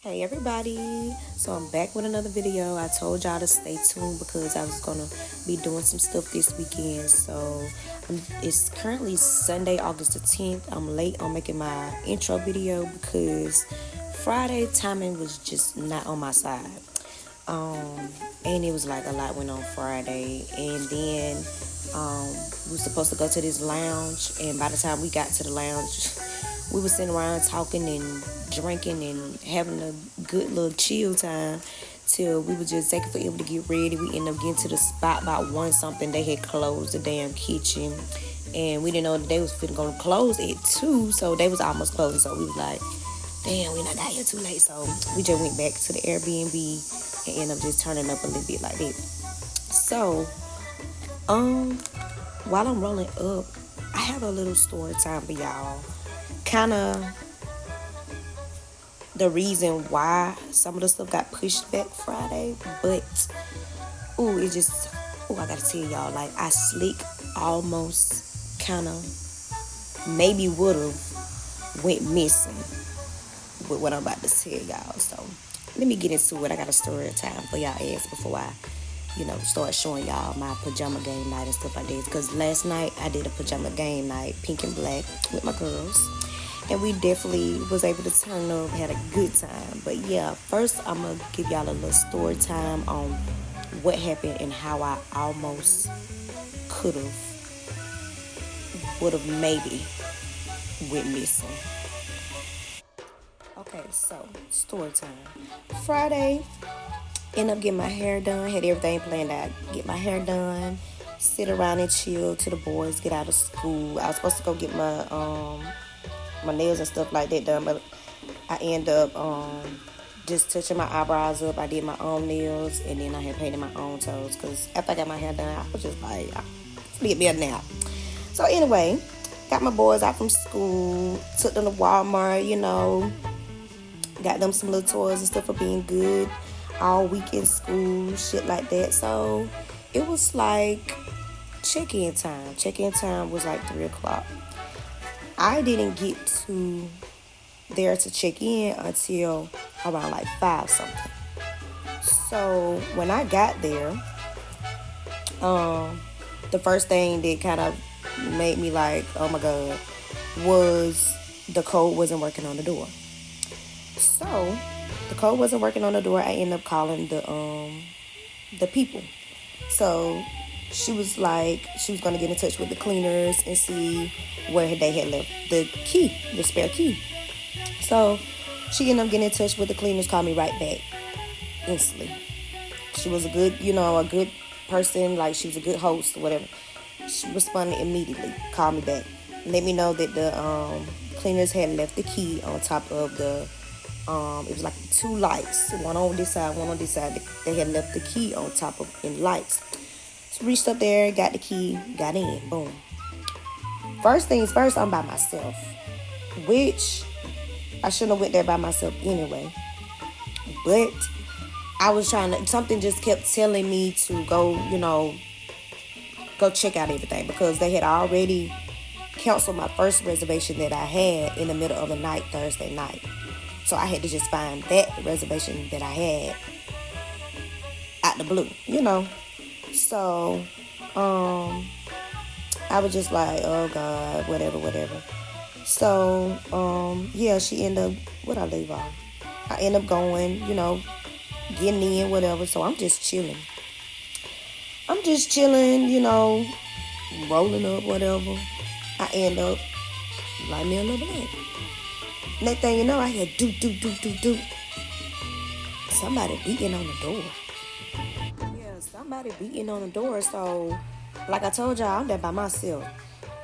Hey everybody, so I'm back with another video. I told y'all to stay tuned because I was gonna be doing some stuff this weekend. It's currently Sunday, August the 10th. I'm late on making my intro video because Friday timing was just not on my side. And it was like a lot went on Friday, and then we were supposed to go to this lounge, and by the time we got to the lounge, we were sitting around talking and drinking and having a good little chill time till we were just taking forever to get ready. We ended up getting to the spot by 1 something. They had closed the damn kitchen, and we didn't know that they was gonna close at 2, so they was almost closing. So we was like, damn, we not got here too late. So we just went back to the Airbnb and ended up just turning up a little bit like that. So, while I'm rolling up, I have a little story time for y'all. Kind of the reason why some of the stuff got pushed back Friday, but I gotta tell y'all, like, I slick almost kind of maybe would have went missing with what I'm about to tell y'all. So let me get into it. I got a story time for y'all ass before I start showing y'all my pajama game night and stuff like this. Because last night I did a pajama game night, pink and black, with my girls. And we definitely was able to turn up, had a good time. But yeah, first I'm going to give y'all a little story time on what happened and how I almost would have maybe went missing. Okay, so story time. Friday, ended up getting my hair done, had everything planned out. Get my hair done, sit around and chill till the boys get out of school. I was supposed to go get my nails and stuff like that done, but I end up just touching my eyebrows up. I did my own nails, and then I had painted my own toes, because after I got my hair done, I was just like, get me a nap. So anyway, got my boys out from school, took them to Walmart, got them some little toys and stuff for being good all week in school, shit like that. So it was like check-in time. Check-in time was like 3 o'clock. I didn't get there to check in until around like 5 something. So when I got there, the first thing that kind of made me like, oh my God, was the code wasn't working on the door. So the code wasn't working on the door. I ended up calling the people. So she was like, she was going to get in touch with the cleaners and see where they had left the key, the spare key. So she ended up getting in touch with the cleaners, called me right back instantly. She was a good person, like she was a good host or whatever. She responded immediately, called me back, let me know that the cleaners had left the key on top of the, it was like 2 lights, one on this side, one on this side. They had left the key on top of in lights. So reached up there, got the key, got in, boom. First things first, I'm by myself, which I shouldn't have went there by myself anyway. But I was something just kept telling me to go, go check out everything, because they had already canceled my first reservation that I had in the middle of the night, Thursday night. So I had to just find that reservation that I had out the blue, So, I was just like, oh God, whatever. So, she ended up, what I leave off? I end up going, getting in, whatever. So I'm just chilling, rolling up, whatever. I end up light me a little blunt. Next thing you know, I hear do. Somebody beating on the door. Yeah, somebody beating on the door. So, like I told y'all, I'm there by myself.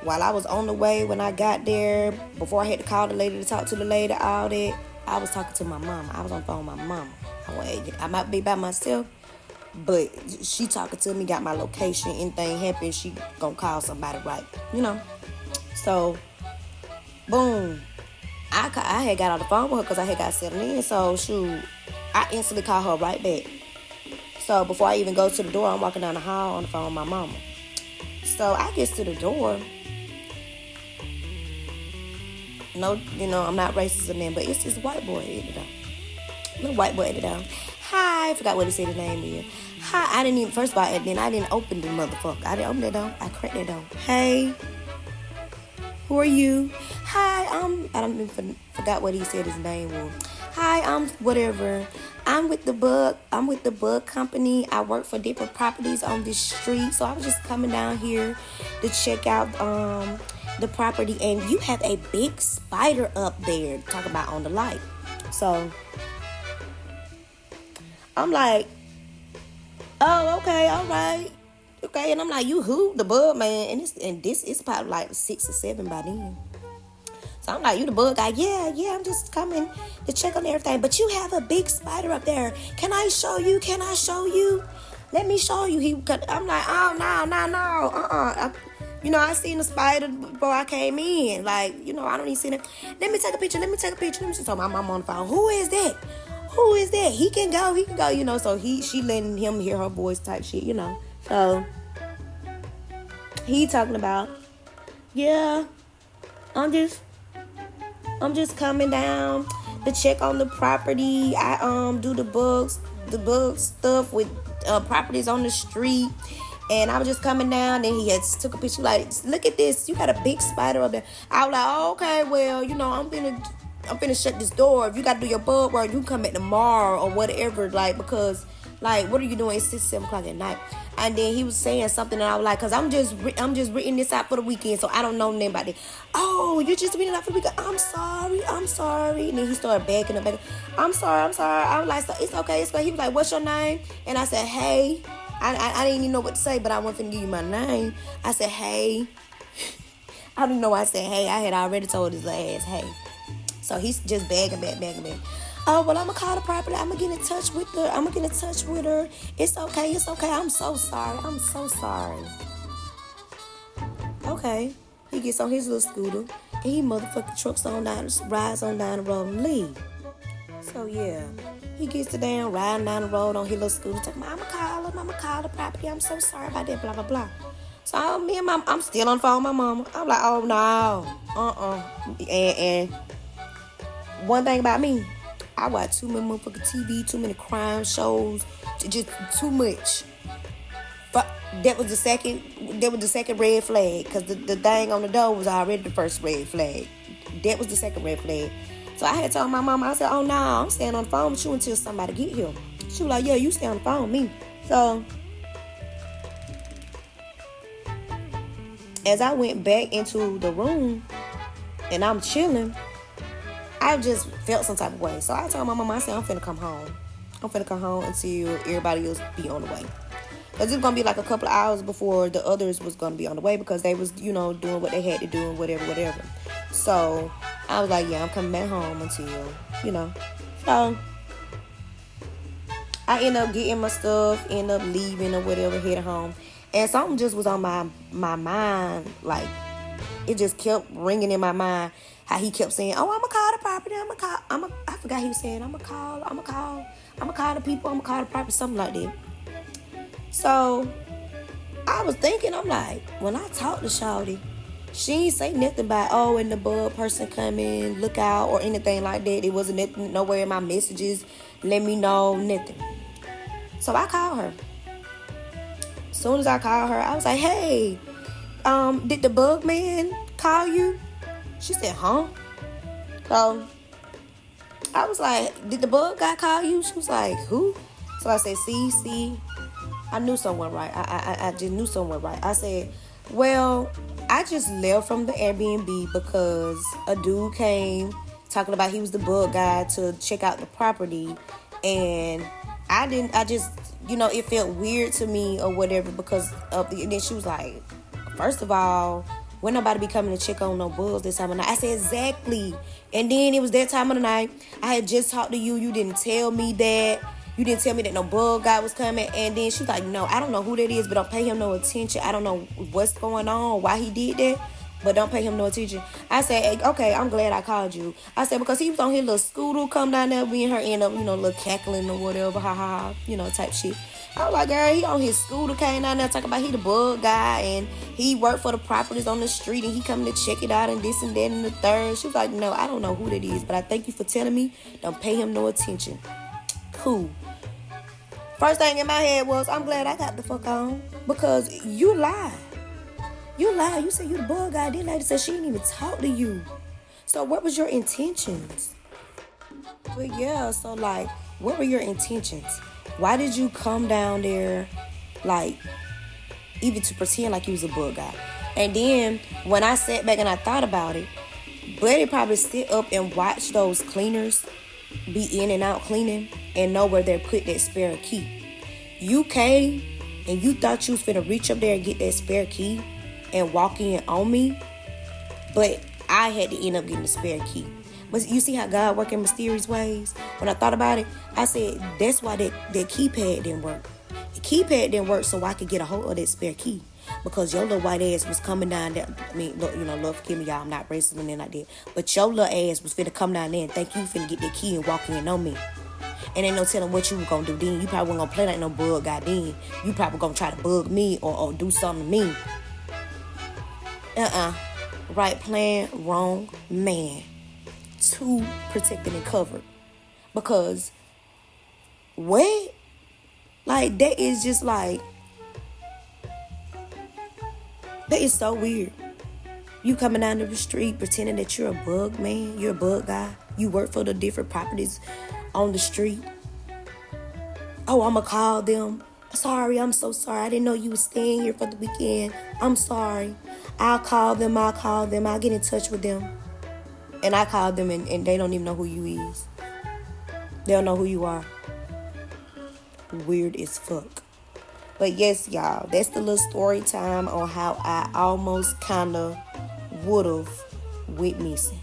While I was on the way, when I got there, before I had to call the lady to talk to the lady, all that, I was talking to my mama. I was on the phone with my mama. I might be by myself, but she talking to me, got my location. Anything happen, she gonna call somebody, right? So, boom. I had got on the phone with her because I had got settled in. So, shoot, I instantly called her right back. So, before I even go to the door, I'm walking down the hall on the phone with my mama. So, I get to the door. No, I'm not racist or nothing, but it's this white boy, The white boy at the door. Hi, I forgot what he said his name is. Hi, I didn't even, first of all, and then I didn't open the motherfucker. I didn't open that door. I cracked that door. Hey, who are you? Hi, I don't even forgot what he said his name was. Hi, whatever. I'm with the bug company. I work for different properties on this street. So I was just coming down here to check out the property, and you have a big spider up there. Talk about on the light. So I'm like, oh, okay, all right. Okay, and I'm like, you who? The bug man. And this is probably like 6 or 7 by then. So I'm like, you the bug guy? Yeah, I'm just coming to check on everything. But you have a big spider up there. Can I show you? Let me show you. I'm like, oh, no. I seen the spider before I came in. Like, I don't even see it. Let me take a picture. Let me tell my mom on the phone. Who is that? He can go. So she letting him hear her voice type shit, So he talking about, yeah, I'm just coming down to check on the property. I do the bug stuff with properties on the street. And I was just coming down, and he had took a picture like, look at this, you got a big spider up there. I was like, oh, okay, well, I'm finna shut this door. If you gotta do your bug work, you can come back tomorrow or whatever, like, because, like, what are you doing? It's 6, 7 o'clock at night. And then he was saying something, and I was like, cause I'm just reading this out for the weekend, so I don't know nothing about it. Oh, you're just reading it out for the weekend. I'm sorry. And then he started backing up. I'm sorry. I was like, so it's okay. He was like, what's your name? And I said, hey. I didn't even know what to say, but I wasn't finna give you my name. I said, hey. I didn't know why I said, hey. I had already told his ass, hey. So he's just bagging back. Oh, well, I'm going to call the property. I'm going to get in touch with her. It's okay. I'm so sorry. Okay. He gets on his little scooter, and he motherfucking rides on down the road and leave. So, yeah. He gets to down, riding down the road on his little scooter, talking about, I'm going to call the property. I'm so sorry about that, blah, blah, blah. So, me and I'm still on the phone with my mama. I'm like, oh, no. And one thing about me, I watch too many motherfucking TV, too many crime shows, just too much. But that was the second red flag, because the thing on the door was already the first red flag. That was the second red flag. So I had told my mama, I said, oh, no, I'm staying on the phone with you until somebody get here. She was like, yeah, you stay on the phone with me. So as I went back into the room and I'm chilling, I just felt some type of way. So I told my mama, I said, I'm finna come home until everybody else be on the way. Because it's going to be like a couple of hours before the others was going to be on the way, because they was, doing what they had to do and whatever. So I was like, yeah, I'm coming back home until, So I end up getting my stuff, end up leaving or whatever, heading home. And something just was on my mind. Like, it just kept ringing in my mind. How he kept saying, oh, I'm going to call the property. I forgot he was saying, I'm going to call the people. I'm going to call the property. Something like that. So I was thinking, I'm like, when I talked to Shawty, she ain't say nothing about, oh, and the bug person coming, look out, or anything like that. It wasn't nothing, nowhere in my messages, let me know, nothing. So I called her. As soon as I called her, I was like, hey, did the bug man call you? She said, huh? So I was like, did the bug guy call you? She was like, who? So I said, see, I knew someone right. I just knew someone right. I said, well, I just left from the Airbnb because a dude came talking about he was the bug guy to check out the property. And it felt weird to me or whatever because of and then she was like, first of all, when nobody be coming to check on no bugs this time of night. I said, exactly. And then it was that time of the night. I had just talked to you. You didn't tell me that. You didn't tell me that no bug guy was coming. And then she's like, no, I don't know who that is, but don't pay him no attention. I don't know what's going on, why he did that, but don't pay him no attention. I said, okay, I'm glad I called you. I said, because he was on his little scooter, come down there, me and her end up, little cackling or whatever, type shit. I was like, girl, he on his scooter, came down there talking about he the bug guy, and he worked for the properties on the street, and he coming to check it out, and this and that and the third. She was like, no, I don't know who that is, but I thank you for telling me. Don't pay him no attention. cool. First thing in my head was, I'm glad I got the fuck on. Because you lied. You lied. You said you the bug guy. This lady said she didn't even talk to you. So what was your intentions? But yeah, so like, what were your intentions? Why did you come down there, like, even to pretend like you was a bug guy? And then, when I sat back and I thought about it, Buddy probably sit up and watch those cleaners be in and out cleaning and know where they put that spare key. You came and you thought you was finna reach up there and get that spare key and walk in on me, but I had to end up getting the spare key. But you see how God work in mysterious ways? When I thought about it, I said, that's why that keypad didn't work. The keypad didn't work so I could get a hold of that spare key. Because your little white ass was coming down there. I mean, look, Lord forgive me, y'all, I'm not racist and then like that. But your little ass was finna come down there and think you finna get that key and walk in on me. And ain't no telling what you were gonna do then. You probably wasn't gonna play like no bug guy then. You probably gonna try to bug me or do something to me. Right plan, wrong man. Too protected and covered. Because what? Like, that is just like, that is so weird. You coming down the street pretending that you're a bug man, you're a bug guy. You work for the different properties on the street. Oh, I'ma call them. Sorry, I'm so sorry. I didn't know you was staying here for the weekend. I'm sorry. I'll call them. I'll get in touch with them. And I call them and they don't even know who you is. They don't know who you are. Weird as fuck. But yes, y'all, that's the little story time on how I almost kind of would have went missing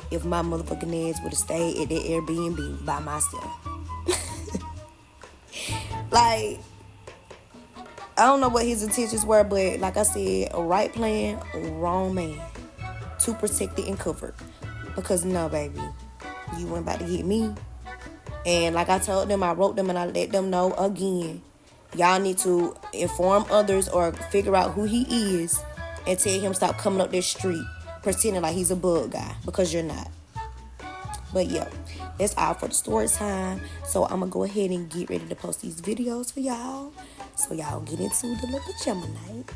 if my motherfucking ass would have stayed at that Airbnb by myself. Like, I don't know what his intentions were, but like I said, a right plan, wrong man. Too protected and covered. Because no, baby, you weren't about to get me. And like I told them, I wrote them and I let them know again. Y'all need to inform others or figure out who he is and tell him stop coming up this street pretending like he's a bug guy, because you're not. But yeah, that's all for the story time. So I'm going to go ahead and get ready to post these videos for y'all. So y'all get into the little pajama night.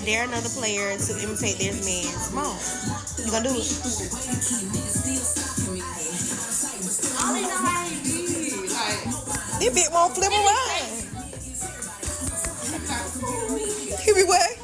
Dare another player to imitate this man. Come on. You gonna do it? This bitch won't flip around. Here we what?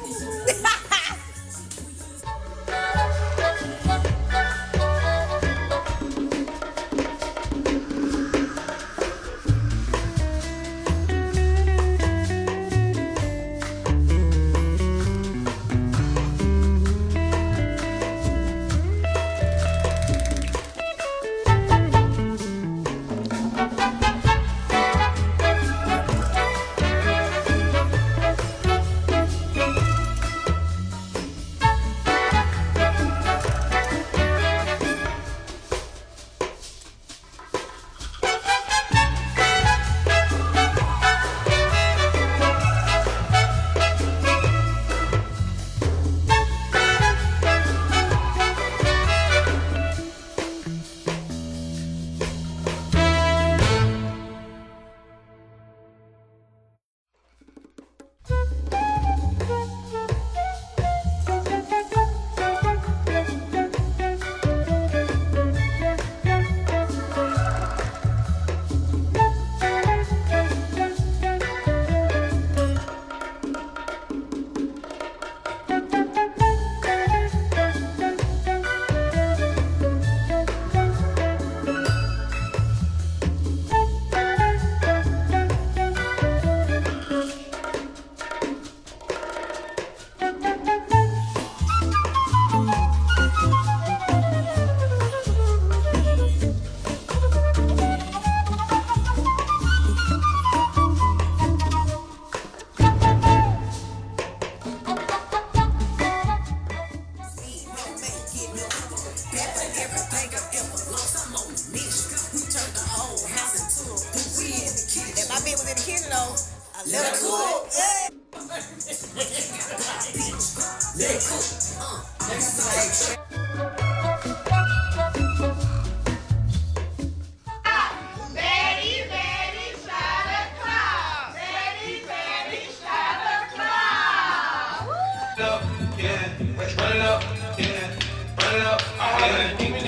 Let cool. Hey.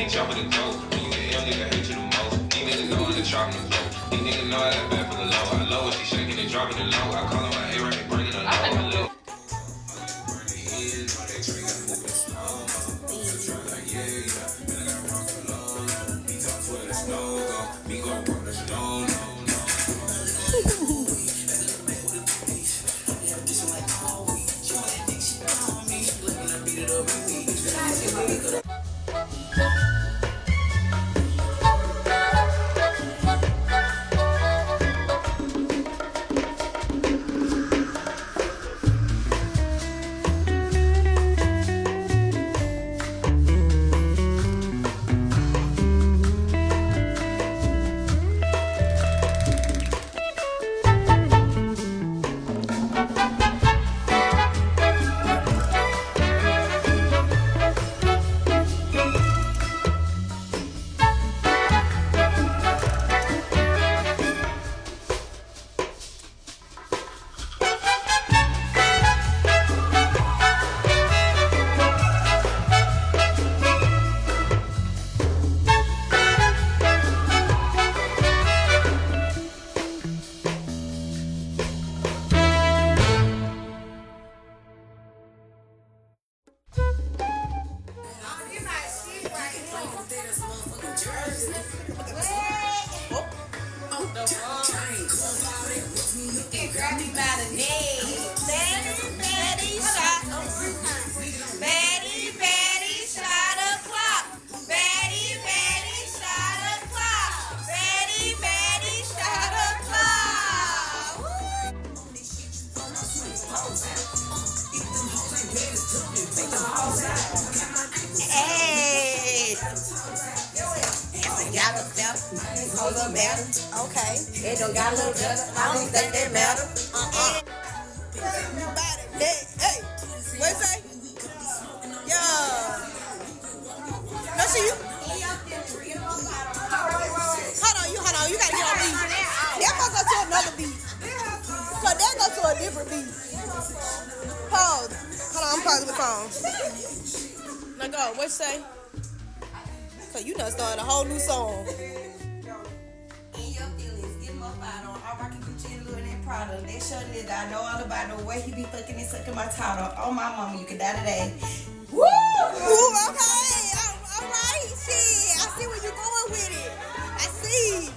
Jumping the dope. You a young nigga hate you the most. These niggas know I'm the chopping the flow. These niggas know I got bad for the low. I love what she shaking and dropping it low. I call him my A-right, bringing it low. Grab me by the neck. Betty, shot o'clock. Betty, shot o'clock. Betty, shot o'clock. Hey. Got a belt. Hold up, better. Okay. It don't got a little better. I don't think that matter. Hey, what you say? Yeah. No, see you. Hold on. You gotta get on beat. That goes go to another beat. Cause that goes to a different beat. Pause. Hold on, I'm pausing the phone. Now go. What you say? Cause you done started a whole new song. They shutting it down. I know all about the way he be fucking and sucking my title. Oh my mama, you can die today. Woo! Ooh, okay. All right, shit. I see where you're going with it. I see.